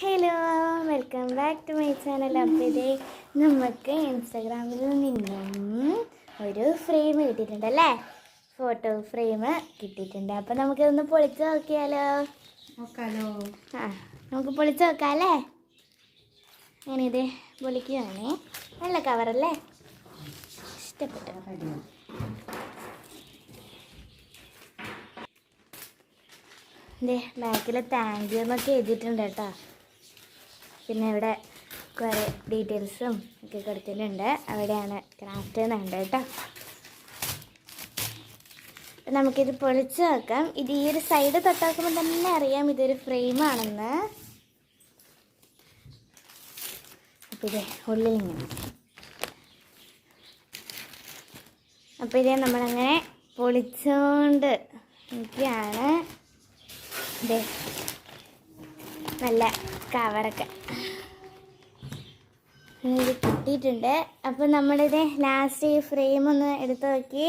Hello, welcome back to my channel. അപ്പോൾ ഇതേ നമുക്ക് ഇൻസ്റ്റാഗ്രാമിൽ നിന്നും ഒരു ഫ്രെയിം കിട്ടിയിട്ടുണ്ടല്ലേ, ഫോട്ടോ ഫ്രെയിം കിട്ടിയിട്ടുണ്ട്. അപ്പോൾ നമുക്കിതൊന്ന് പൊളിച്ച് നോക്കിയാലോ? നമുക്ക് പൊളിച്ച് നോക്കാം അല്ലേ? ഞാനിത് പൊളിക്കുകയാണേ. നല്ല കവറല്ലേ, ഇഷ്ടപ്പെട്ടു. ഇതേ ബാക്കിൽ താങ്ക് യു എന്നൊക്കെ എഴുതിയിട്ടുണ്ട് കേട്ടോ. പിന്നെ ഇവിടെ കുറേ ഡീറ്റെയിൽസും ഒക്കെ കൊടുത്തിട്ടുണ്ട്. അവിടെയാണ് ക്രാഫ്റ്റ് എന്നുണ്ട് കേട്ടോ. അപ്പം നമുക്കിത് പൊളിച്ച് നോക്കാം. ഇത് ഈ ഒരു സൈഡ് തൊട്ടാക്കുമ്പോൾ തന്നെ അറിയാം ഇതൊരു ഫ്രെയിമാണെന്ന്. അപ്പം ഇതേ ഉള്ളിൽ ഇങ്ങനെ. അപ്പം ഇതേ നമ്മളങ്ങനെ പൊളിച്ചുകൊണ്ട് എനിക്കാണ്. ഇതേ നല്ല കവറൊക്കെ ഇത് കിട്ടിയിട്ടുണ്ട്. അപ്പം നമ്മളിത് ലാസ്റ്റ് ഈ ഫ്രെയിം ഒന്ന് എടുത്ത് നോക്കി.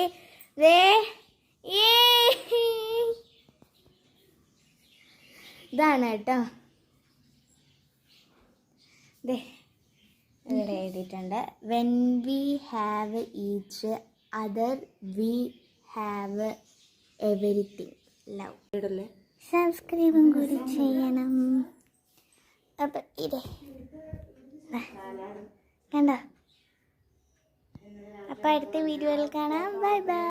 ഇതാണ് കേട്ടോ. ദേ ഇവിടെ എഴുതിയിട്ടുണ്ട്, when we have each other we have everything love. സബ്സ്ക്രൈബും കൂടി ചെയ്യണം. അപ്പം ഇതേ കണ്ടോ. അപ്പം അടുത്ത വീഡിയോയിൽ കാണാം. Bye bye.